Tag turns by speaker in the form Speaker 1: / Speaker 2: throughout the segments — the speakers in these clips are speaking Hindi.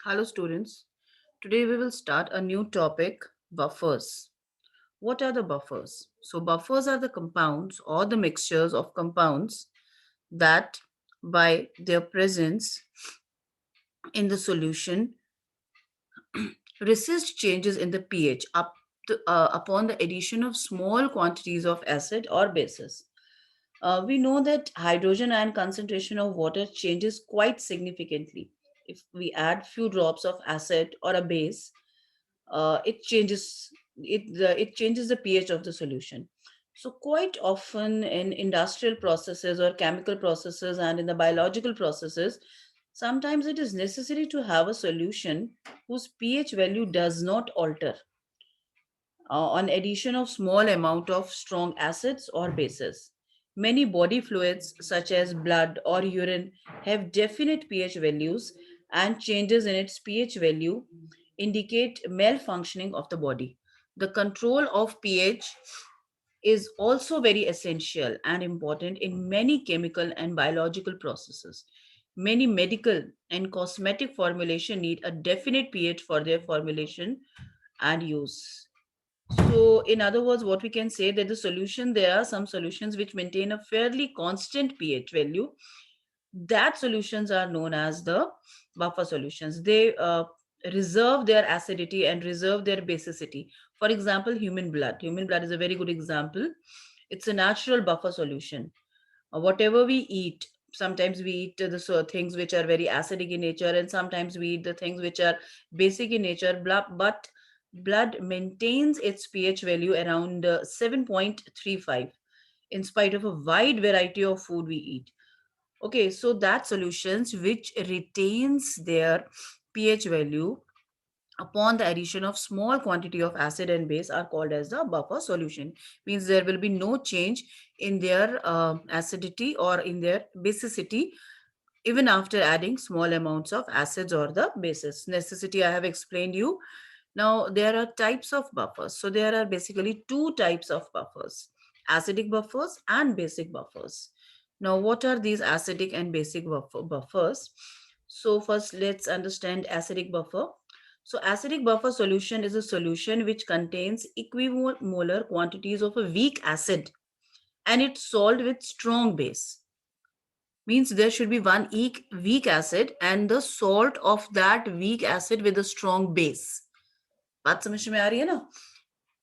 Speaker 1: Hello, students. Today we will start a new topic, buffers. What are the buffers? So, buffers are the compounds or the mixtures of compounds that, by their presence in the solution, resist changes in the pH upon the addition of small quantities of acid or bases. We know that hydrogen ion concentration of water changes quite significantly. If we add few drops of acid or a base, it changes the pH of the solution. So quite often in industrial processes or chemical processes and in the biological processes, sometimes it is necessary to have a solution whose pH value does not alter on addition of small amount of strong acids or bases. Many body fluids such as blood or urine have definite pH values, and changes in its pH value indicate malfunctioning of the body. The control of pH is also very essential and important in many chemical and biological processes. Many medical and cosmetic formulation need a definite pH for their formulation and use. So, in other words, what we can say that the solution, there are some solutions which maintain a fairly constant pH value. That solutions are known as the buffer solutions. They reserve their acidity and reserve their basicity. For example, human blood. Human blood is a very good example. It's a natural buffer solution. Whatever we eat, sometimes we eat things which are very acidic in nature, and sometimes we eat the things which are basic in nature. But blood maintains its pH value around 7.35 in spite of a wide variety of food we eat. Okay, so that solutions which retains their pH value upon the addition of small quantity of acid and base are called as the buffer solution. Means there will be no change in their acidity or in their basicity even after adding small amounts of acids or the bases. Necessity I have explained you. Now there are types of buffers. So there are basically two types of buffers: acidic buffers and basic buffers. Now what are these acidic and basic buffers? So first let's understand acidic buffer. So acidic buffer solution is a solution which contains equimolar quantities of a weak acid and it's solved with strong base. Means there should be one weak acid and the salt of that weak acid with a strong base. बात समझ में आ रही है ना?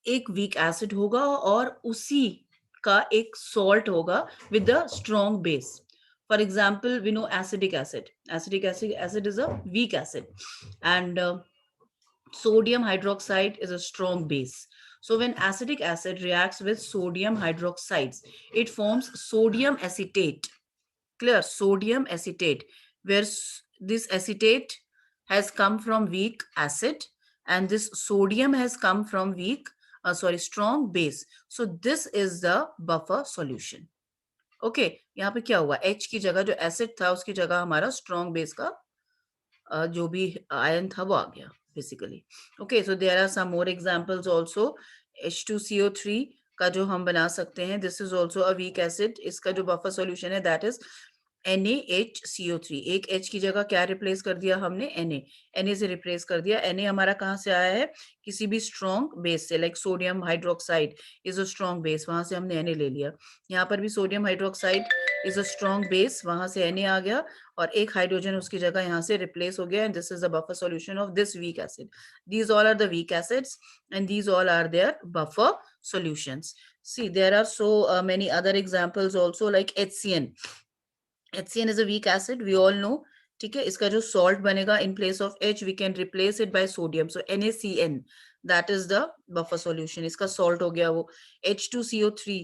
Speaker 1: एक वीक एसिड होगा और उसी का एक सॉल्ट होगा with a strong base. For example, we know acidic acid. Acidic acid is a weak acid, and sodium hydroxide is a strong base. So when acidic acid reacts with sodium hydroxides, it forms sodium acetate. Clear? Sodium acetate, where this acetate has come from weak acid and this sodium has come from strong base. So this is the buffer solution. Okay यहाँ पे क्या हुआ, H की जगह जो एसिड था उसकी जगह हमारा स्ट्रॉन्ग बेस का जो भी आयन था वो आ गया basically. Okay, so there are some more examples also. H2CO3 का जो हम बना सकते हैं, this is also a weak acid. इसका जो बफर सॉल्यूशन है दैट इज NaHCO3. एक H की जगह क्या रिप्लेस कर दिया हमने, Na से रिप्लेस कर दिया. Na हमारा कहाँ से आया है, किसी भी स्ट्रॉन्ग बेस से, like sodium hydroxide is a strong base, वहां से हमने Na ले लिया. यहाँ पर भी sodium hydroxide is a strong base, वहां से Na आ गया और एक हाइड्रोजन उसकी जगह यहाँ से रिप्लेस हो गया. And this is the buffer solution of this weak acid. These all are the weak acids and these all are their buffer solutions. See, there are so many other examples also, like HCN. HCN is a weak acid, we all know. ठीक है, इसका जो salt बनेगा in place of H, we can replace it by sodium. So NaCN, that is the buffer solution. इसका salt हो गया वो. H2CO3,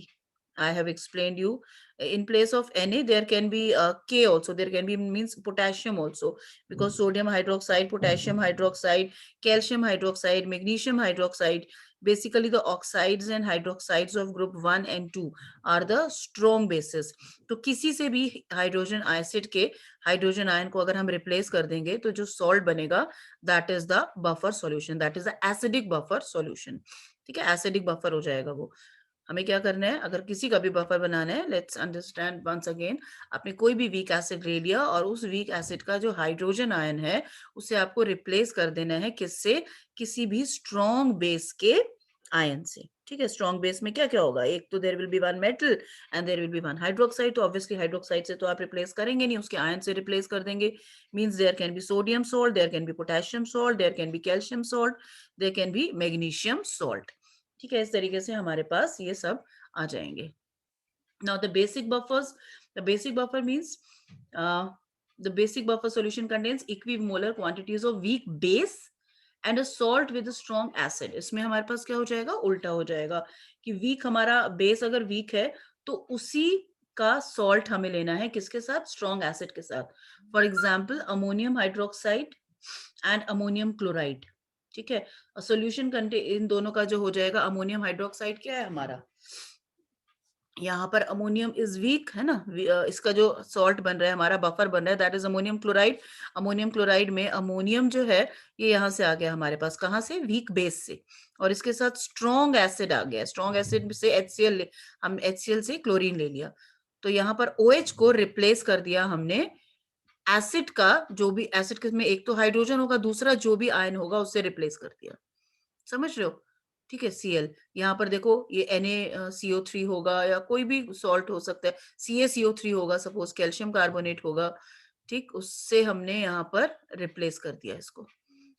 Speaker 1: I have explained you. In place of Na, there can be K also. There can be means potassium also, because sodium hydroxide, potassium hydroxide, calcium hydroxide, magnesium hydroxide. Basically, the oxides and hydroxides of group 1 and 2 are the strong bases. तो किसी से भी हाइड्रोजन एसिड के हाइड्रोजन आयन को अगर हम रिप्लेस कर देंगे तो जो सॉल्ट बनेगा that is the buffer solution, that is the acidic buffer solution. ठीक है, एसिडिक बफर हो जाएगा वो. हमें क्या करना है, अगर किसी का भी बफर बनाना है, लेट्स अंडरस्टैंड वंस अगेन, आपने कोई भी वीक एसिड ले लिया और उस वीक एसिड का जो हाइड्रोजन आयन है उसे आपको रिप्लेस कर देना है किससे, किसी भी स्ट्रॉन्ग बेस के आयन से। ठीक है, स्ट्रॉन्ग बेस में क्या क्या होगा, एक तो there will be one metal and there will be one hydroxide, तो ऑब्वियसली हाइड्रोक्साइड से तो आप रिप्लेस करेंगे नहीं, उसके आयन से रिप्लेस कर देंगे। Means there can be sodium salt, there can be potassium salt, there can be calcium salt, there can be magnesium salt. ठीक है, इस तरीके से हमारे पास ये सब आ जाएंगे। Now the basic buffers, the basic buffer means the basic buffer solution contains equimolar quantities of weak base and a salt with a strong acid। इसमें हमारे पास क्या हो जाएगा, उल्टा हो जाएगा कि वीक, हमारा बेस अगर वीक है तो उसी का सॉल्ट हमें लेना है किसके साथ, स्ट्रॉन्ग एसिड के साथ। For example ammonium hydroxide and ammonium chloride. ठीक है, सोल्यूशन कंटे इन दोनों का जो हो जाएगा, अमोनियम हाइड्रोक्साइड क्या है हमारा, यहाँ पर अमोनियम इज वीक है ना, इसका जो सॉल्ट बन रहा है, हमारा बफर बन रहा है, that is ammonium chloride. Ammonium chloride में अमोनियम जो है ये यहाँ से आ गया हमारे पास, कहाँ से, वीक बेस से, और इसके साथ स्ट्रॉन्ग एसिड आ गया। स्ट्रॉन्ग एसिड से HCl, हम HCl से क्लोरीन ले लिया, तो यहाँ पर OH को रिप्लेस कर दिया हमने एसिड का, जो भी एसिड में एक तो हाइड्रोजन होगा, दूसरा जो भी आयन होगा उससे रिप्लेस कर दिया। समझ रहे हो? ठीक है, Cl, यहाँ पर देखो ये Na CO3 होगा या कोई भी सॉल्ट हो सकता है, CaCO3 होगा, सपोज कैल्शियम कार्बोनेट होगा। ठीक, उससे हमने यहाँ पर रिप्लेस कर दिया इसको।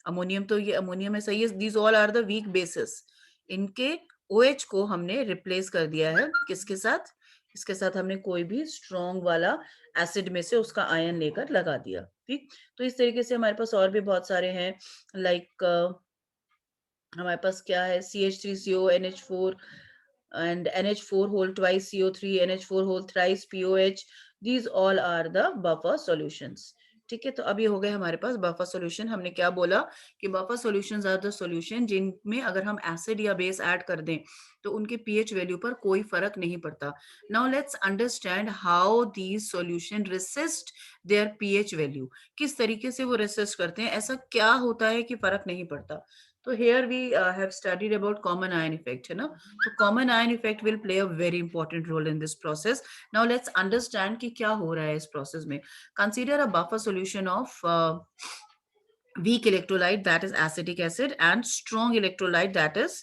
Speaker 1: अमोनियम, तो ये अमोनियम है, सही है, these all are the weak bases. इनके OH को हमने रिप्लेस कर दिया है किसके साथ, इसके साथ हमने कोई भी स्ट्रॉन्ग वाला एसिड में से उसका आयन लेकर लगा दिया। ठीक, तो इस तरीके से हमारे पास और भी बहुत सारे हैं, लाइक हमारे पास क्या है, CH3CO, NH4 and NH4 whole twice CO3, NH4 whole thrice POH, these all are the buffer solutions। ठीक है, तो अब ये हो गए हमारे पास बफर सॉल्यूशन। हमने क्या बोला कि buffer solutions are the solution जिनमें अगर हम एसिड या बेस ऐड कर दें तो उनके पीएच वैल्यू पर कोई फर्क नहीं पड़ता। Now let's understand how these solution resist their pH value. किस तरीके से वो रेसिस्ट करते हैं, ऐसा क्या होता है कि फर्क नहीं पड़ता। तो here we have studied about common ion effect, है ना। तो common ion effect will play a very important role in this process। Now let's understand कि क्या हो रहा है इस process में। Consider a buffer solution of weak electrolyte, that is acetic acid, and strong electrolyte, that is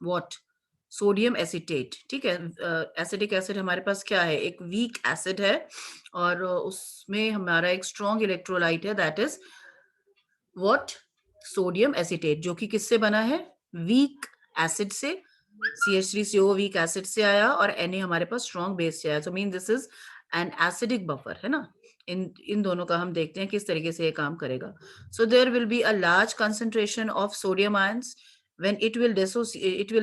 Speaker 1: what, sodium acetate. ठीक है, एसिटिक एसिड हमारे पास क्या है, एक वीक एसिड है, और उसमें हमारा एक स्ट्रॉन्ग इलेक्ट्रोलाइट है, that is what, sodium acetate, जो कि किससे बना है, वीक एसिड से। CH3CO वीक एसिड से आया और Na हमारे पास स्ट्रॉन्ग बेस से आया, so mean this is an acidic buffer, है ना। इन दोनों का हम देखते हैं किस तरीके से ये काम करेगा। So there will be a large concentration of sodium ions when it will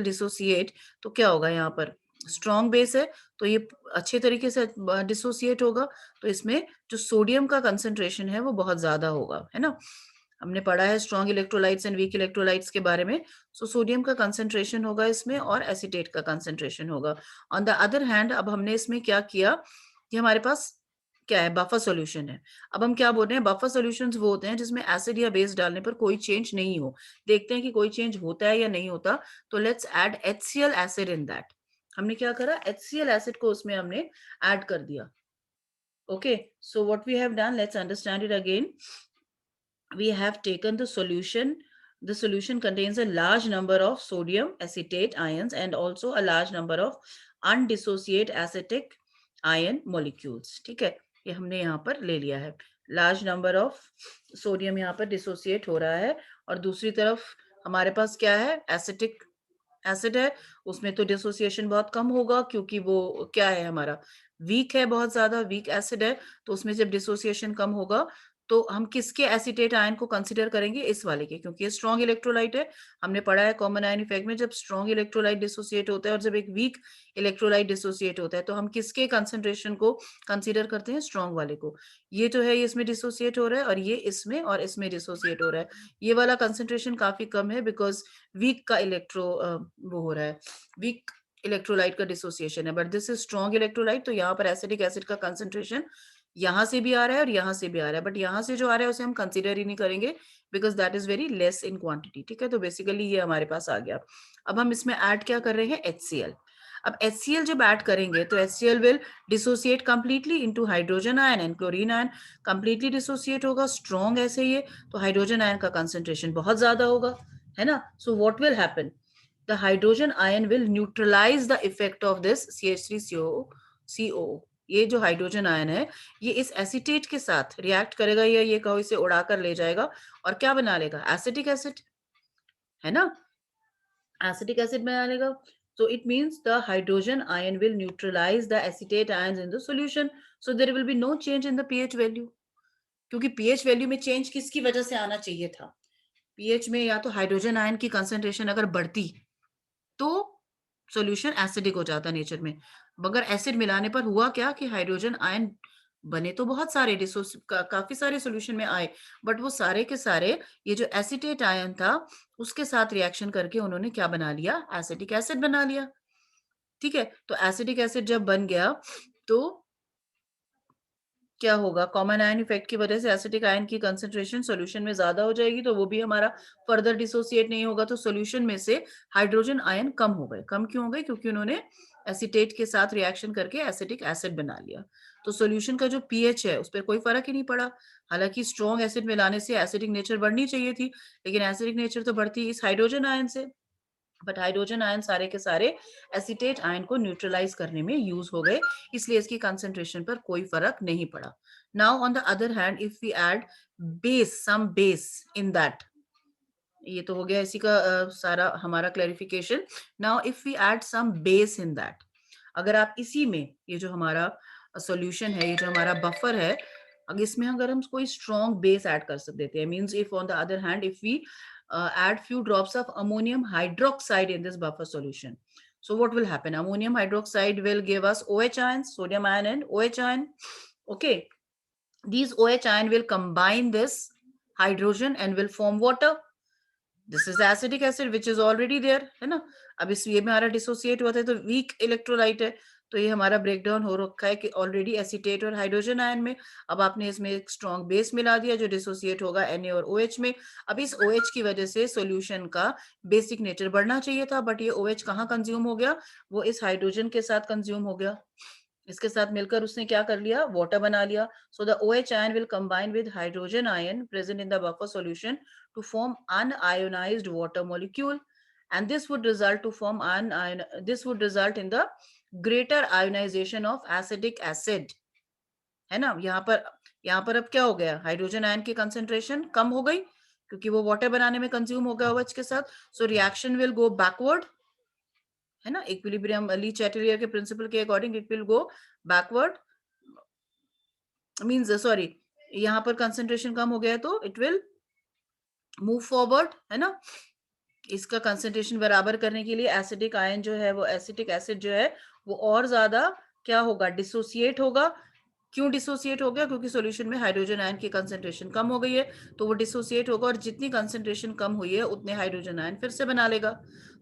Speaker 1: dissociate. तो क्या होगा, यहाँ पर स्ट्रॉन्ग बेस है तो ये अच्छे तरीके से डिसोसिएट होगा, तो इसमें जो सोडियम का कंसंट्रेशन है वो बहुत ज्यादा होगा, है ना। हमने पढ़ा है strong electrolytes and weak electrolytes के बारे में। सो सोडियम का कंसंट्रेशन होगा इसमें और एसिटेट का कंसंट्रेशन होगा। ऑन द अदर हैंड, अब हमने इसमें क्या किया कि हमारे पास क्या है, बफर सॉल्यूशन है। अब हम क्या बोल रहे हैं, बफर सॉल्यूशंस वो होते हैं जिसमें एसिड या बेस डालने पर कोई चेंज नहीं हो। देखते हैं कि कोई चेंज होता है या नहीं होता। तो let's add HCl acid in that. हमने क्या करा, HCl एसिड को उसमें हमने ऐड कर दिया। Okay, so what we have done, let's understand it again. We have taken the solution. The solution contains a large number of sodium acetate ions and also a large number of undissociate acetic ion molecules। ठीक है, ये हमने यहाँ पर ले लिया है। लार्ज नंबर ऑफ सोडियम यहाँ पर डिसोसिएट हो रहा है, और दूसरी तरफ हमारे पास क्या है, एसिटिक एसिड है, उसमें तो डिसोसिएशन बहुत कम होगा क्योंकि वो क्या है, हमारा वीक है, बहुत ज्यादा वीक एसिड है, तो उसमें जब डिसोसिएशन कम होगा तो हम किसके एसिटेट आयन को कंसीडर करेंगे, इस वाले के, क्योंकि ये स्ट्रॉन्ग इलेक्ट्रोलाइट है। हमने पढ़ा है कॉमन आयन इफेक्ट में, जब स्ट्रॉन्ग इलेक्ट्रोलाइट डिसोसिएट होता है और जब एक वीक इलेक्ट्रोलाइट डिसोसिएट होता है तो हम किसके कंसेंट्रेशन को कंसीडर करते हैं, स्ट्रॉन्ग वाले को। ये जो है ये इसमें डिसोसिएट हो रहा है और ये इसमें और इसमें डिसोसिएट हो रहा है। ये वाला कंसेंट्रेशन काफी कम है बिकॉज वीक का वो हो रहा है, वीक इलेक्ट्रोलाइट का डिसोसिएशन है, but this is strong electrolyte. तो यहाँ पर एसिडिक एसिड का कंसेंट्रेशन यहाँ से भी आ रहा है और यहाँ से भी आ रहा है, बट यहाँ से जो आ रहा है उसे हम कंसीडर ही नहीं करेंगे because that is very less in quantity. ठीक है, तो बेसिकली ये हमारे पास आ गया। अब हम इसमें ऐड क्या कर रहे हैं, HCl। अब HCl जब ऐड करेंगे तो HCl will dissociate completely into hydrogen ion and chlorine ion, completely dissociate होगा, स्ट्रॉन्ग ऐसे ही है, तो हाइड्रोजन आयन का कंसंट्रेशन बहुत ज्यादा होगा, है ना। So what will happen, the hydrogen ion will neutralize the effect of this CH3CO। ये जो हाइड्रोजन आयन है ये इस एसिटेट के साथ रिएक्ट करेगा, या ये कहो इसे उड़ाकर ले जाएगा और क्या बना लेगा, एसिटिक एसिड, है ना, एसिटिक एसिड बना लेगा। So it means the hydrogen ion will neutralize the acetate ions in the solution. So there will be no change in the pH value. क्योंकि pH वैल्यू में चेंज किसकी वजह से आना चाहिए था, pH में या तो हाइड्रोजन आयन की कंसंट्रेशन अगर बढ़ती तो सॉल्यूशन एसिडिक हो जाता नेचर में, मगर एसिड मिलाने पर हुआ क्या कि हाइड्रोजन आयन बने तो बहुत सारे काफी सारे सॉल्यूशन में आए, बट वो सारे के सारे ये जो एसिटेट आयन था उसके साथ रिएक्शन करके उन्होंने क्या बना लिया, एसिटिक एसिड बना लिया। ठीक है, तो एसिटिक एसिड जब बन गया तो क्या होगा, कॉमन आयन इफेक्ट की वजह से एसिटिक आयन की कंसंट्रेशन सॉल्यूशन में ज्यादा हो जाएगी, तो वो भी हमारा फर्दर डिसोसिएट नहीं होगा, तो सॉल्यूशन में से हाइड्रोजन आयन कम हो गए। कम क्यों हो गए, क्योंकि उन्होंने एसिटेट के साथ रिएक्शन करके एसिटिक एसिड बना लिया। तो सॉल्यूशन का जो पीएच है उस पर कोई फर्क ही नहीं पड़ा। हालांकि स्ट्रॉन्ग एसिड मिलाने से एसिडिक नेचर बढ़नी चाहिए थी, लेकिन एसिडिक नेचर तो बढ़ती इस हाइड्रोजन आयन से, बट हाइड्रोजन आयन सारे के सारे एसिटेट आयन को न्यूट्रलाइज करने में यूज हो गए, इसलिए इसकी कंसंट्रेशन पर कोई फर्क नहीं पड़ा। Now on the other hand if we add base, some base in that, ये तो हो गया इसी का सारा हमारा clarification. Now if we add some base in that, अगर आप इसी में ये जो हमारा सॉल्यूशन है, ये जो हमारा बफर है, अगर इसमें अगर हम कोई स्ट्रॉन्ग बेस ऐड कर सकते देते हैं, means if on the other hand if we add few drops of ammonium hydroxide in this buffer solution, so what will happen, ammonium hydroxide will give us OH ions, sodium ion and OH ion. Okay, these OH ion will combine this hydrogen and will form water. This is acidic acid which is already there, है ना। अब इस ये में हमारा डिसोसिएट हुआ था तो वीक इलेक्ट्रोलाइट है, तो ये हमारा ब्रेकडाउन हो रखा है कि ऑलरेडी एसिटेट और हाइड्रोजन आयन में। अब आपने इसमें एक स्ट्रॉन्ग बेस मिला दिया जो डिसोसिएट होगा Na और OH में। अब इस OH की वजह से सॉल्यूशन का बेसिक नेचर बढ़ना चाहिए था, बट ये OH कहाँ कंज्यूम हो गया, वो इस हाइड्रोजन के साथ कंज्यूम हो गया, इसके साथ मिलकर उसने क्या कर लिया, वाटर बना लिया। So the OH ion will combine with hydrogen ion present in the buffer solution to form unionized water molecule, and this would result in the greater ionization of acetic acid, है ना। यहाँ पर अब क्या हो गया, हाइड्रोजन आयन की कंसेंट्रेशन कम हो गई क्योंकि वो वाटर बनाने में कंज्यूम हो गया OH के साथ। So reaction will go backward, है ना, इक्विलिब्रियम ली चैटेलियर के प्रिंसिपल के according it will go backward, means sorry, यहाँ पर कंसेंट्रेशन कम हो गया तो इट विल मूव फॉरवर्ड, है ना। इसका कंसेंट्रेशन बराबर करने के लिए एसिडिक आयन जो है वो एसिटिक एसिड जो है वो और ज्यादा क्या होगा, डिसोसिएट होगा। क्यों डिसोसिएट हो गया, क्योंकि सॉल्यूशन में हाइड्रोजन आयन की कंसेंट्रेशन कम हो गई है, तो वो डिसोसिएट होगा और जितनी कंसेंट्रेशन कम हुई है उतने हाइड्रोजन आयन फिर से बना लेगा।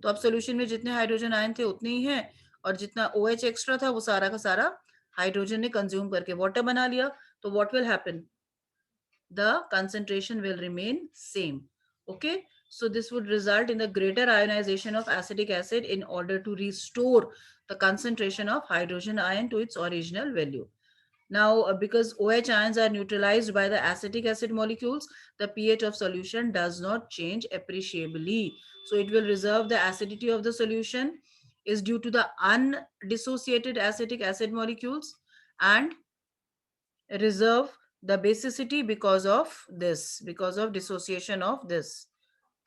Speaker 1: तो अब सॉल्यूशन में जितने हाइड्रोजन आयन थे उतने ही हैं, और जितना OH एक्स्ट्रा था वो सारा का सारा हाइड्रोजन ने कंज्यूम करके वाटर बना लिया। तो what will happen, the concentration will remain same. Okay, so this would result in the greater ionization of acetic acid in order to restore the concentration of hydrogen ion to its original value. Now, because OH ions are neutralized by the acetic acid molecules, the pH of solution does not change appreciably. So it will reserve the acidity of the solution is due to the undissociated acetic acid molecules, and reserve the basicity because of dissociation of this.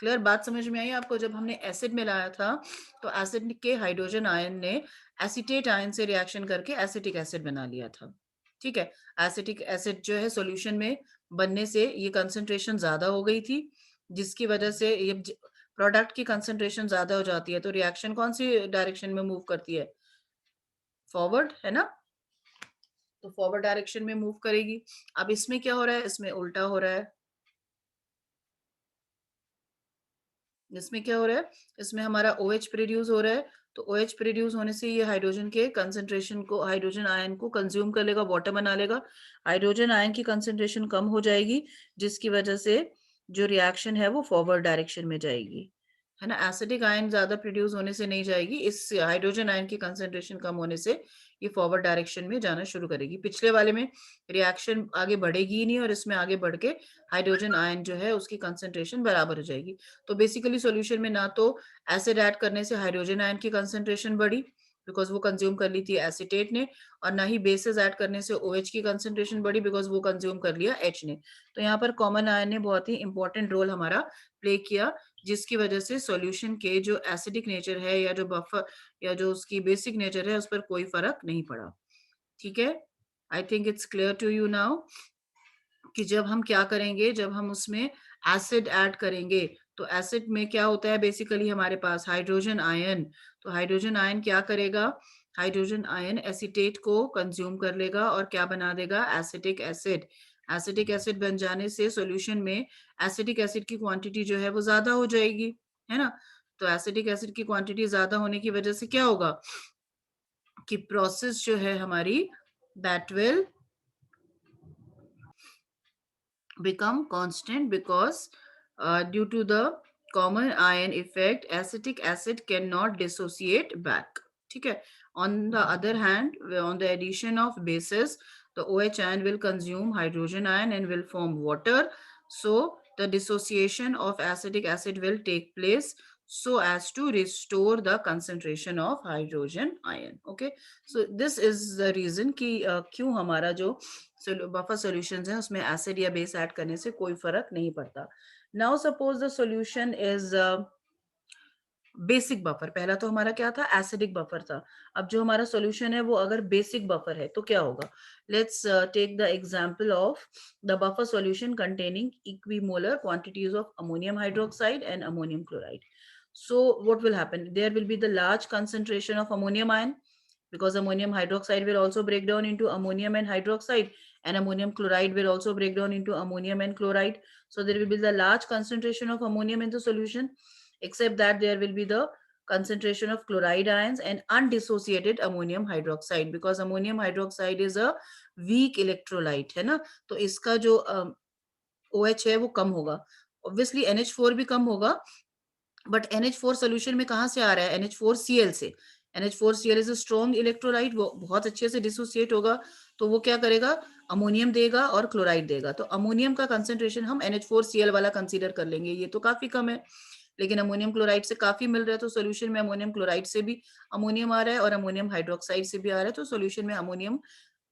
Speaker 1: Clear बात समझ में आई आपको, जब हमने एसिड मिलाया था तो एसिड के हाइड्रोजन आयन ने एसिटेट आयन से रिएक्शन करके एसिटिक एसिड बना लिया था। ठीक है, एसिटिक एसिड जो है सॉल्यूशन में बनने से ये कंसंट्रेशन ज्यादा हो गई थी, जिसकी वजह से ये प्रोडक्ट की कंसंट्रेशन ज्यादा हो जाती है, तो रिएक्शन कौन सी डायरेक्शन में मूव करती है, फॉरवर्ड, है ना। तो फॉरवर्ड डायरेक्शन में मूव करेगी। अब इसमें क्या हो रहा है, इसमें उल्टा हो रहा है। इसमें क्या हो रहा है, इसमें हमारा OH प्रोड्यूस हो रहा है, तो OH प्रोड्यूस होने से ये हाइड्रोजन के कंसंट्रेशन को, हाइड्रोजन आयन को कंज्यूम कर लेगा, वाटर बना लेगा। हाइड्रोजन आयन की कंसंट्रेशन कम हो जाएगी, जिसकी वजह से जो रिएक्शन है वो फॉरवर्ड डायरेक्शन में जाएगी, है ना, एसिडिक आयन ज्यादा प्रोड्यूस होने से नहीं जाएगी, इस हाइड्रोजन आयन की कंसेंट्रेशन कम होने से ये फॉरवर्ड डायरेक्शन में जाना शुरू करेगी। पिछले वाले में रिएक्शन आगे बढ़ेगी ही नहीं, और इसमें आगे बढ़ के हाइड्रोजन आयन जो है उसकी कंसेंट्रेशन बराबर हो जाएगी। तो बेसिकली सॉल्यूशन में ना तो एसिड ऐड करने से हाइड्रोजन आयन की कंसेंट्रेशन बढ़ी, बिकॉज वो कंज्यूम कर ली थी एसिटेट ने, और ना ही बेसिस ऐड करने से OH की कंसेंट्रेशन बढ़ी, बिकॉज वो कंज्यूम कर लिया H ने। तो यहाँ पर कॉमन आयन ने बहुत ही इंपॉर्टेंट रोल हमारा प्ले किया, जिसकी वजह से सॉल्यूशन के जो एसिडिक नेचर है या जो बफर या जो उसकी बेसिक नेचर है उस पर कोई फर्क नहीं पड़ा। ठीक है, I think it's clear to you now कि जब हम क्या करेंगे, जब हम उसमें एसिड ऐड करेंगे तो एसिड में क्या होता है, बेसिकली हमारे पास हाइड्रोजन आयन। तो हाइड्रोजन आयन क्या करेगा, हाइड्रोजन आयन एसीटेट को कंज्यूम कर लेगा और क्या बना देगा, एसिटिक एसिड। एसिटिक एसिड बन जाने से सॉल्यूशन में एसिटिक एसिड की क्वांटिटी जो है वो ज्यादा हो जाएगी, है ना। तो एसिटिक एसिड की क्वांटिटी ज्यादा होने की वजह से क्या होगा कि प्रोसेस जो है हमारी that will become constant, because due to the common ion effect acetic acid cannot dissociate back. ठीक है, on the other hand, on the addition of bases, the OH ion will consume hydrogen ion and will form water, so the dissociation of acetic acid will take place so as to restore the concentration of hydrogen ion. Okay, so this is the reason कि क्यों हमारा जो बफर सॉल्यूशंस हैं उसमें एसिड या बेस ऐड करने से कोई फर्क नहीं पड़ता। Now suppose the solution is basic buffer. पहला तो हमारा क्या था, एसिडिक बफर था। अब जो हमारा सॉल्यूशन है वो अगर बेसिक बफर है तो क्या होगा, let's take the example of the buffer solution containing equimolar quantities of ammonium hydroxide and ammonium chloride. So what will happen, there will be the large concentration of ammonium ion, because ammonium hydroxide will also break down into ammonium and hydroxide, and ammonium chloride will also break down into ammonium and chloride. So there will be the large concentration of ammonium in the solution, except that there will be the concentration of chloride ions and undissociated ammonium hydroxide, because ammonium hydroxide is a weak electrolyte, है ना। तो इसका जो OH है वो कम होगा, ऑब्वियसली NH4 भी कम होगा, बट NH4 सोल्यूशन में कहां से आ रहा है, NH4Cl से। NH4Cl is a strong electrolyte, वो बहुत अच्छे से डिसोसिएट होगा, तो वो क्या करेगा, अमोनियम देगा और क्लोराइड देगा। तो अमोनियम का कंसेंट्रेशन हम NH4Cl वाला कंसीडर कर लेंगे, ये तो काफी कम है, लेकिन अमोनियम क्लोराइड से काफी मिल रहा है, तो सोल्यूशन में अमोनियम क्लोराइड से भी अमोनियम आ रहा है और अमोनियम हाइड्रोक्साइड से भी आ रहा है, तो सोल्यूशन में अमोनियम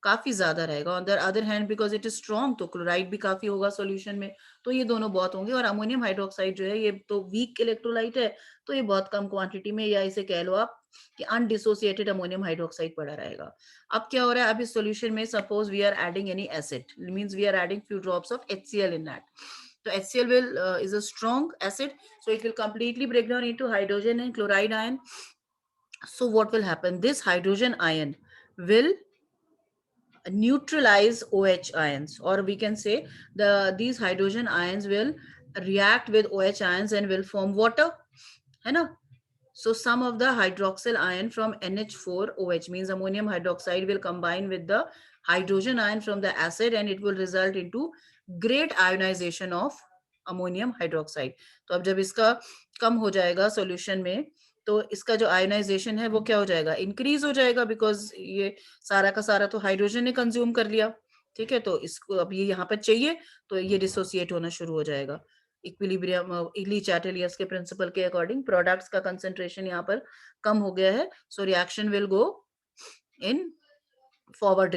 Speaker 1: काफी ज्यादा रहेगा। On the other hand because it is strong, तो क्लोराइड भी काफी होगा सॉल्यूशन में, तो ये दोनों बहुत होंगे। और अमोनियम हाइड्रोक्साइड जो है ये तो वीक इलेक्ट्रोलाइट है, तो ये बहुत कम क्वांटिटी में, या इसे कह लो आप कि अनडिसोसिएटेड अमोनियम हाइड्रोक्साइड पड़ा रहेगा। अब क्या हो रहा है, अब इस सॉल्यूशन में suppose we are adding any acid, means we are adding few drops of HCl in that. तो HCl will is a strong acid, so it will completely break down into hydrogen and chloride ion. So what will happen, this hydrogen ion will neutralize OH ions, or we can say these hydrogen ions will react with OH ions and will form water, है ना। So some of the hydroxyl ion from NH4OH, means ammonium hydroxide, will combine with the hydrogen ion from the acid and it will result into great ionization of ammonium hydroxide. तो अब जब इसका कम हो जाएगा सॉल्यूशन में, तो इसका जो आयोनाइजेशन है वो क्या हो जाएगा, इंक्रीज हो जाएगा, बिकॉज ये सारा का सारा तो हाइड्रोजन ने कंज्यूम कर लिया। ठीक है, तो इसको अब ये यहाँ पर चाहिए, तो ये डिसोसिएट होना शुरू हो जाएगा। इक्विलिब्रियम इली चैटलियस के प्रिंसिपल के अकॉर्डिंग प्रोडक्ट्स का कंसेंट्रेशन यहाँ पर कम हो गया है, so reaction will go in forward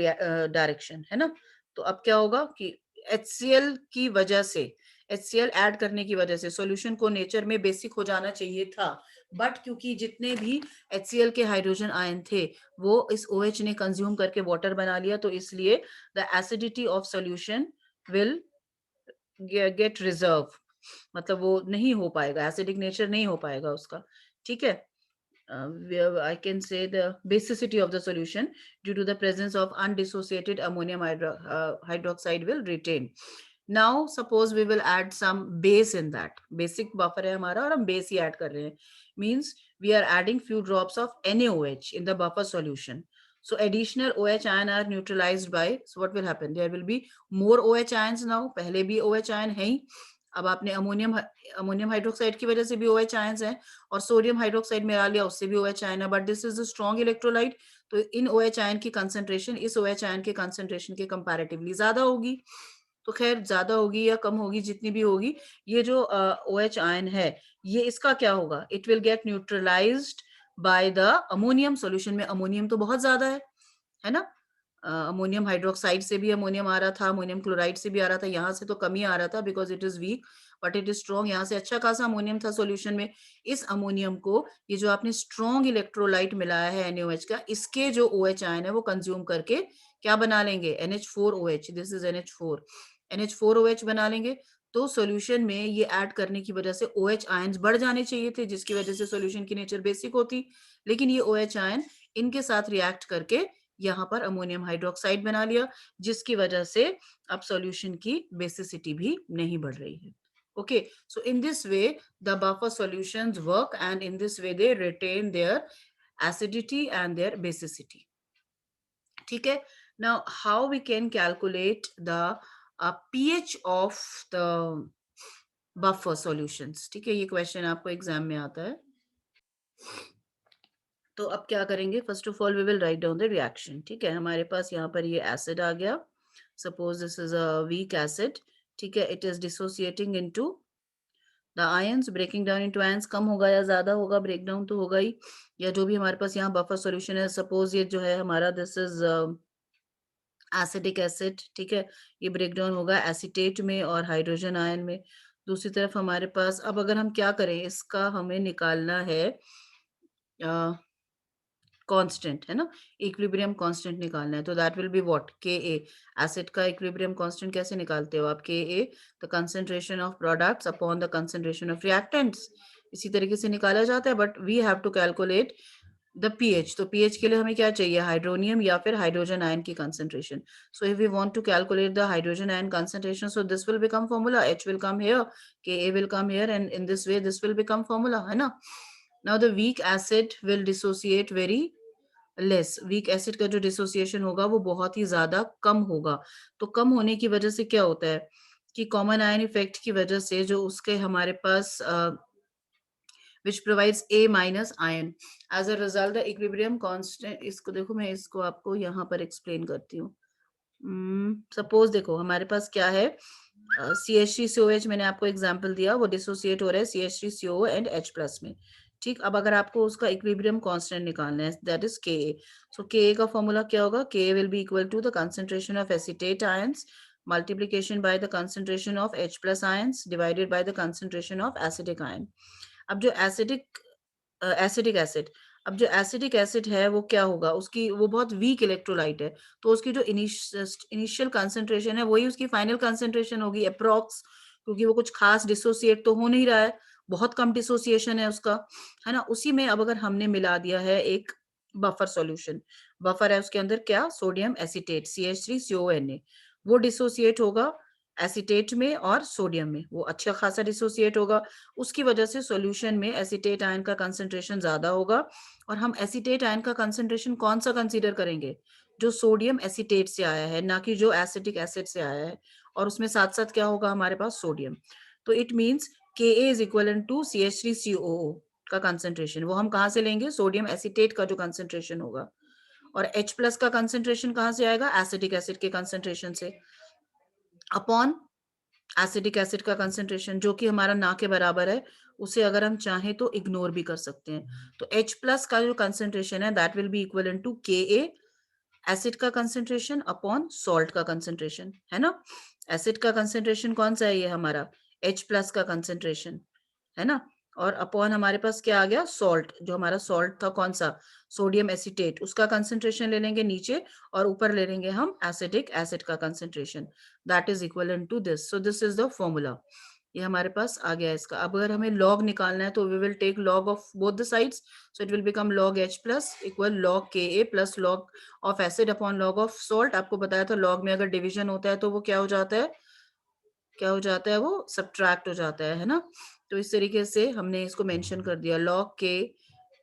Speaker 1: direction, है ना। तो अब क्या होगा कि HCl की वजह से, HCl ऐड करने की वजह से सॉल्यूशन को नेचर में बेसिक हो जाना चाहिए था, बट क्योंकि जितने भी HCl के हाइड्रोजन आयन थे वो इस OH ने कंज्यूम करके वाटर बना लिया, तो इसलिए the acidity of solution will get reserve, मतलब वो नहीं हो पाएगा, एसिडिक नेचर नहीं हो पाएगा उसका। ठीक है, I can say the basicity of the solution due to the presence of undissociated ammonium hydroxide will retain. Now suppose we will add some base in that, basic buffer है हमारा और हम base ही add कर रहे हैं, means we are adding few drops of NaOH in the buffer solution. So additional OH ion are neutralized by, so what will happen, there will be more OH ions now, पहले भी OH ion है ही, अब आपने अमोनियम हाइड्रोक्साइड की वजह से भी OH आयंस हैं, और सोडियम हाइड्रोक्साइड मिला लिया, उससे भी OH आयन है, but this is a strong electrolyte. तो इन OH आयन की कंसंट्रेशन इस OH आयन के कंसंट्रेशन के कंपैरेटिवली ज्यादा होगी। तो खैर ज्यादा होगी या कम होगी, जितनी भी होगी, ये जो OH आयन है, ये इसका क्या होगा, it will get neutralised by the ammonium. Solution में अमोनियम तो बहुत ज्यादा है ना। अमोनियम हाइड्रोक्साइड से भी अमोनियम आ रहा था, अमोनियम क्लोराइड से भी आ रहा था, यहाँ से तो कम ही आ रहा था because it is weak, but it is strong. यहाँ से अच्छा खासा अमोनियम था सॉल्यूशन में। इस अमोनियम को, ये जो आपने स्ट्रॉन्ग इलेक्ट्रोलाइट मिलाया है NaOH का, इसके जो OH आयन है वो कंज्यूम करके क्या बना लेंगे, NH4OH। दिस इज NH4OH बना लेंगे। तो सॉल्यूशन में ये ऐड करने की वजह से OH आयंस बढ़ जाने चाहिए थे, जिसकी वजह से सॉल्यूशन की नेचर बेसिक होती, लेकिन ये OH आयन इनके साथ रिएक्ट करके यहाँ पर अमोनियम हाइड्रोक्साइड बना लिया, जिसकी वजह से अब सॉल्यूशन की बेसिसिटी भी नहीं बढ़ रही है। Okay, so in this way the buffer solutions work, and in this way they retain their acidity and their basicity. ठीक है। Now how we can calculate the pH of the buffer solutions? ठीक है, ये क्वेश्चन आपको एग्जाम में आता है। तो अब क्या करेंगे, first of all we will write down the reaction. ठीक है, हमारे पास यहाँ पर ये एसिड आ गया, suppose this is a weak acid. ठीक है, it is dissociating into the ions, breaking down into ions. कम होगा या ज्यादा होगा, ब्रेक डाउन तो होगा ही। या जो भी हमारे पास यहाँ बफर सॉल्यूशन है, सपोज ये जो है हमारा, दिस इज एसिडिक एसिड। ठीक है, ये ब्रेक डाउन होगा एसीटेट में और हाइड्रोजन आयन में। दूसरी तरफ हमारे पास, अब अगर हम क्या करें, इसका हमें निकालना है कांस्टेंट, है ना, इक्विलिब्रियम कांस्टेंट निकालना है। तो that will be what, Ka। Acid का इक्विलिब्रियम कांस्टेंट कैसे निकालते हो आप, Ka the concentration of products upon the concentration of reactants. इसी तरीके से निकाला जाता है, but we have to calculate the pH। तो pH के लिए हमें क्या चाहिए, हाइड्रोनियम या फिर हाइड्रोजन आयन की concentration. So if we want to calculate the hydrogen ion concentration, so this will become formula, H will come here, Ka will come here, and in this way this will become formula, है ना। Now the weak acid will dissociate very less. Weak acid का जो डिसोसिएशन होगा वो बहुत ही ज्यादा कम होगा। तो कम होने की वजह से क्या होता है कि कॉमन आयन इफेक्ट की वजह से जो उसके हमारे पास which provides A minus ion, as a result the equilibrium constant, इसको देखो, मैं इसको आपको यहाँ पर एक्सप्लेन करती हूँ। सपोज देखो हमारे पास क्या है, CH3COH मैंने आपको एग्जांपल दिया, वो डिसोसिएट हो रहा है CH3CO एंड H प्लस में। ठीक, अब अगर आपको उसका इक्विलिब्रियम कांस्टेंट निकालना है, that is Ka। So Ka का फॉर्मूला क्या होगा, Ka will be equal to the concentration of acetate ions multiplication by the concentration of H plus ions divided by the concentration of acidic ion. अब जो एसिडिक एसिड, अब जो एसिडिक एसिड है वो क्या होगा, उसकी वो बहुत वीक इलेक्ट्रोलाइट है, तो उसकी जो इनिशियल कंसंट्रेशन है वही उसकी फाइनल कंसंट्रेशन होगी अप्रोक्स, क्योंकि वो कुछ खास डिसोसिएट तो हो नहीं रहा है, बहुत कम डिसोसिएशन है उसका, है ना। उसी में अब अगर हमने मिला दिया है एक बफर सॉल्यूशन, बफर है उसके अंदर क्या, सोडियम एसीटेट CH3CONA, वो डिसोसिएट होगा एसीटेट में और सोडियम में, वो अच्छा खासा डिसोसिएट होगा। उसकी वजह से सॉल्यूशन में एसीटेट आयन का कंसंट्रेशन ज्यादा होगा, और हम एसीटेट आयन का कंसंट्रेशन कौन सा कंसीडर करेंगे, जो सोडियम एसीटेट से आया है, ना कि जो एसिटिक एसिड से आया है। और उसमें साथ साथ क्या होगा हमारे पास, सोडियम। तो it means Ka is equal to CH3COO का कंसंट्रेशन, वो हम कहाँ से लेंगे, सोडियम एसीटेट का जो कंसंट्रेशन होगा। और H प्लस का कंसंट्रेशन कहाँ से आएगा, एसिटिक एसिड के कंसंट्रेशन से, अपॉन एसिडिक एसिड का कंसंट्रेशन, जो कि हमारा ना के बराबर है, उसे अगर हम चाहें तो इग्नोर भी कर सकते हैं। तो H प्लस का जो कंसंट्रेशन है that will be equal to Ka, acid का कंसंट्रेशन अपॉन सॉल्ट का कंसंट्रेशन, है ना। एसिड का कंसंट्रेशन कौन सा है, ये हमारा H प्लस का कंसंट्रेशन, है ना। और अपॉन हमारे पास क्या आ गया, सॉल्ट, जो हमारा सॉल्ट था कौन सा, सोडियम एसीटेट, उसका कंसंट्रेशन ले लेंगे नीचे, और ऊपर ले लेंगे हम एसिडिक एसिड का concentration, that is equal to this. So this is the formula, ये हमारे पास आ गया इसका। अब अगर हमें लॉग निकालना है तो we will take log of both the sides, so it will become log H plus equal log Ka plus log of acid upon log of salt. आपको बताया था लॉग में अगर डिवीजन होता है तो वो क्या हो जाता है, क्या हो जाता है, वो सब्ट्रैक्ट हो जाता है ना। तो इस तरीके से हमने इसको मेंशन कर दिया, लॉग के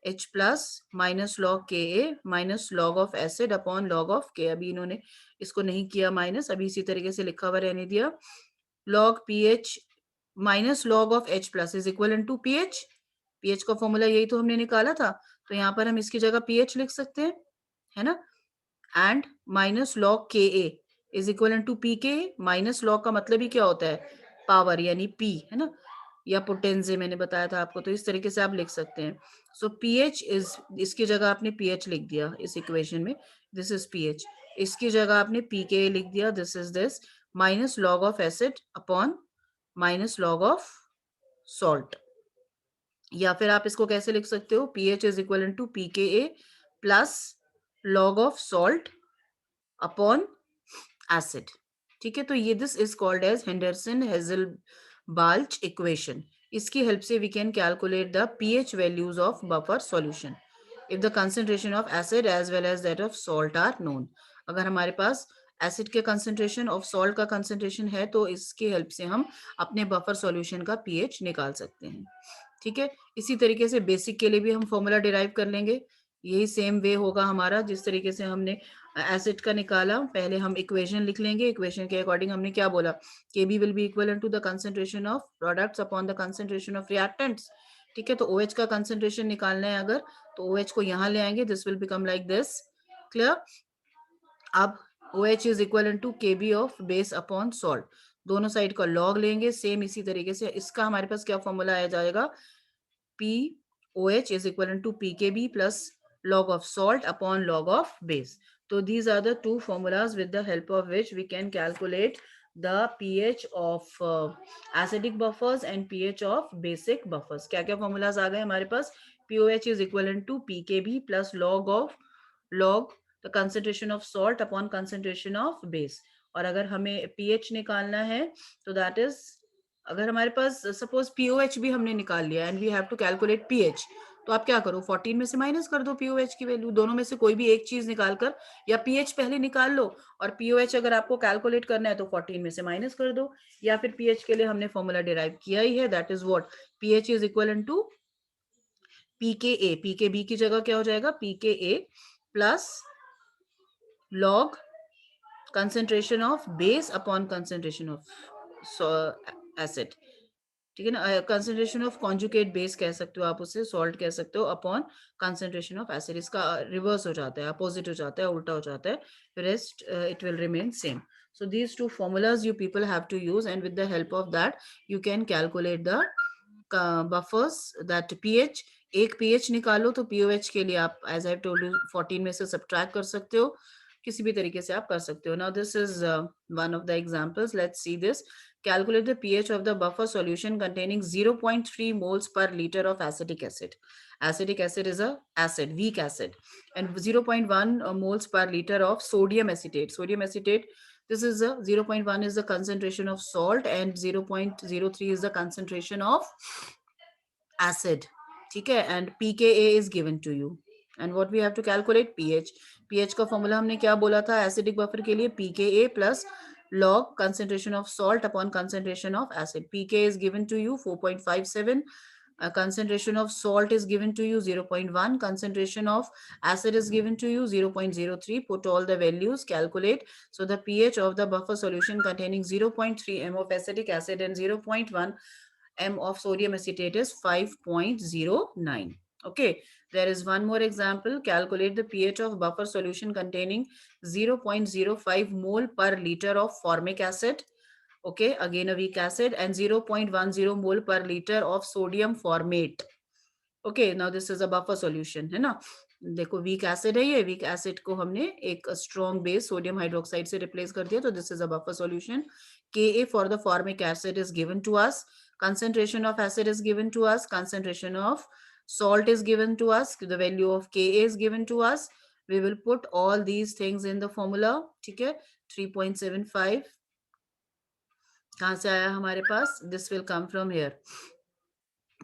Speaker 1: H plus minus log K A minus log of acid upon log of K. अभी इन्होंने इसको नहीं किया माइनस, अभी इसी तरीके से लिखा हुआ रहने दिया, log P H minus log of H plus is equal to pH. PH का फॉर्मूला यही तो हमने निकाला था, तो यहाँ पर हम इसकी जगह पीएच लिख सकते हैं, है ना। And minus log K A is equal to P के। माइनस लॉग का मतलब ही क्या होता है, पावर यानी पी, है ना, या पोटेंजे मैंने बताया था आपको, तो इस तरीके से आप लिख सकते हैं। सो पीएच इज, इसकी जगह आपने पीएच लिख दिया इस इक्वेशन में, दिस इज पीएच। इसकी जगह आपने पी के लिख दिया, this is this, minus log of acid upon minus log of salt. या फिर आप इसको कैसे लिख सकते हो, pH is equal to P K A plus log of salt upon acid. ठीक है, तो ये this is called as Henderson Hasselbalch equation. इसकी हेल्प से we can calculate the pH values of buffer solution if the concentration of acid as well as that of salt are known. अगर हमारे पास एसिड के कंसंट्रेशन और सॉल्ट का कंसंट्रेशन है, तो इसकी हेल्प से हम अपने बफर सॉल्यूशन का पीएच निकाल सकते हैं। ठीक है, इसी तरीके से बेसिक के लिए भी हम फॉर्मूला डिराइव कर लेंगे। यही सेम वे होगा हमारा, जिस तरीके से हमने एसिड का निकाला। पहले हम इक्वेशन लिख लेंगे, इक्वेशन के अकॉर्डिंग हमने क्या बोला, Kb will be equal to the concentration of products upon the concentration of reactants. ठीक है, तो OH का कंसंट्रेशन निकालना है अगर, तो OH को यहाँ ले आएंगे, this will become like this. Clear. अब OH is equal to Kb of base upon salt, दोनों साइड का लॉग लेंगे। सेम इसी तरीके से इसका हमारे पास क्या फॉर्मूला आया जाएगा, POH is equivalent to PKB plus log of salt upon log of base. So these are the two formulas with the help of which we can calculate the pH of acidic buffers and pH of basic buffers. क्या क्या formulas आ गए हमारे पास, POH is equivalent to PKB plus log the concentration of salt upon concentration of base. और अगर हमें pH निकालना है तो that is, अगर हमारे पास सपोज पीओएच भी हमने निकाल लिया and we have to calculate pH, तो आप क्या करो, 14 में से माइनस कर दो पीओएच की वैल्यू, दोनों में से कोई भी एक चीज निकाल कर, या पीएच पहले निकाल लो और पीओएच अगर आपको कैलकुलेट करना है तो 14 में से माइनस कर दो। या फिर पीएच के लिए हमने फॉर्मूला डिराइव किया ही है, that is what, pH is equal to pKa. PKb की जगह क्या हो जाएगा, pKa plus log concentration of base upon concentration of acid. ठीक है ना, कंसेंट्रेशन ऑफ कॉन्जुगेट बेस कह सकते हो आप उसे, सॉल्ट कह सकते हो, अपॉन कंसेंट्रेशन ऑफ एसिड। इसका रिवर्स हो जाता है, अपोजिट हो जाता है, उल्टा हो जाता है, rest it will remain same. So these two formulas you people have to use, and with the help of that you can calculate the buffers, that pH। एक pH निकालो तो pOH के लिए आप as I told you 14 में से subtract कर सकते हो, किसी भी तरीके से आप कर सकते हो। Now this is one of the examples, let's see this। Calculate the pH of the buffer solution containing 0.3 moles per liter of acetic acid. Acetic acid is a acid, weak acid, and 0.1 moles per liter of sodium acetate. Sodium acetate, this is a 0.1 is the concentration of salt and 0.03 is the concentration of acid. ठीक है, and pKa is given to you, and what we have to calculate, pH। pH का फॉर्मूला हमने क्या बोला था एसिडिक बफर के लिए, pKa plus log concentration of salt upon concentration of acid। pK is given to you 4.57, concentration of salt is given to you 0.1, concentration of acid is given to you 0.03, put all the values, calculate। So the pH of the buffer solution containing 0.3 m of acetic acid and 0.1 m of sodium acetate is 5.09. Okay, there is one more example. Calculate the pH of buffer solution containing 0.05 mole per liter of formic acid. Okay, again a weak acid, and 0.10 mole per liter of sodium formate. Okay, now this is a buffer solution, है ना। देखो वीक एसिड है ये, वीक एसिड को हमने एक स्ट्रॉन्ग बेस सोडियम हाइड्रोक्साइड से रिप्लेस कर दिया, तो this is a buffer solution. Ka for the formic acid is given to us, concentration of acid is given to us, concentration of salt is given to us, the value of Ka is given to us। We will put all these things in the formula। ठीक है, 3.75 कहाँ से आया हमारे पास, this will come from here.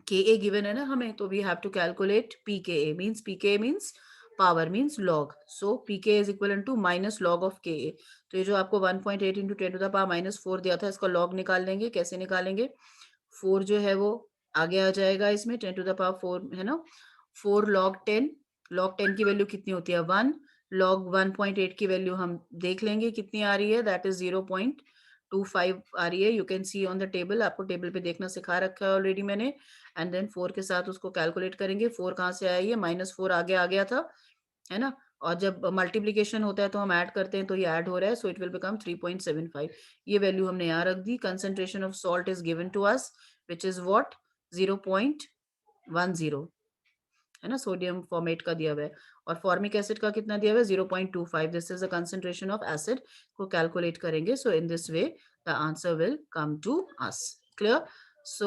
Speaker 1: Ka given है ना हमें, तो we have to calculate pKa, means pKa means power means log, so pK is equivalent to minus log of Ka। तो ये जो आपको 1.8 into 10 to the power minus 4 दिया था, इसका log निकाल लेंगे। कैसे निकालेंगे, 4 जो है वो आगे आ जाएगा इसमें, 10 to the power 4 है ना, 4 log 10, log 10 की वैल्यू कितनी होती है 1, log 1.8 की वैल्यू हम देख लेंगे कितनी आ रही है, दैट इज 0.2 0.25 आ रही है, you can see on the table, आपको टेबल पे देखना सिखा रखा है ऑलरेडी मैंने। एंड देन 4 के साथ उसको कैलकुलेट करेंगे। 4 कहाँ से आया, ये -4 आगे आ गया था, है ना? और जब मल्टीप्लिकेशन होता है तो हम ऐड करते हैं, तो ये ऐड हो रहा है, सो इट विल बिकम 3.75। ये वैल्यू हमने यहाँ रख दी। Concentration of salt is given to us which is what, 0.10, है ना? सोडियम फॉर्मेट का दिया हुआ है। और फॉर्मिक एसिड का कितना दिया हुआ है, 0.25। This is the concentration of acid, को कैलकुलेट करेंगे। So in this way the answer will come to us. Clear? So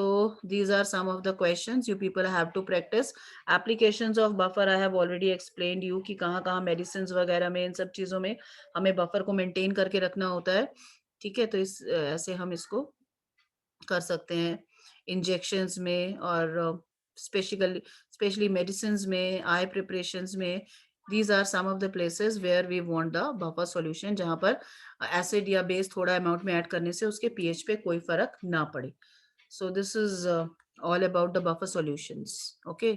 Speaker 1: these are some of the questions you people have to practice. Applications of buffer I have already explained you कि कहाँ कहाँ medicines वगैरह में, इन सब चीजों में हमें बफर को मेंटेन करके रखना होता है। ठीक है, तो इस ऐसे हम इसको कर सकते हैं इंजेक्शंस में, और स्पेशली मेडिसिन में, आई प्रिपरेशंस में। These are some of the places where we want the buffer solution, जहां पर एसिड या बेस थोड़ा अमाउंट में ऐड करने से उसके पीएच पे कोई फर्क ना पड़े। सो this is all about the buffer solutions. Okay,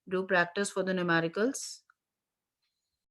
Speaker 1: do practice for the numericals.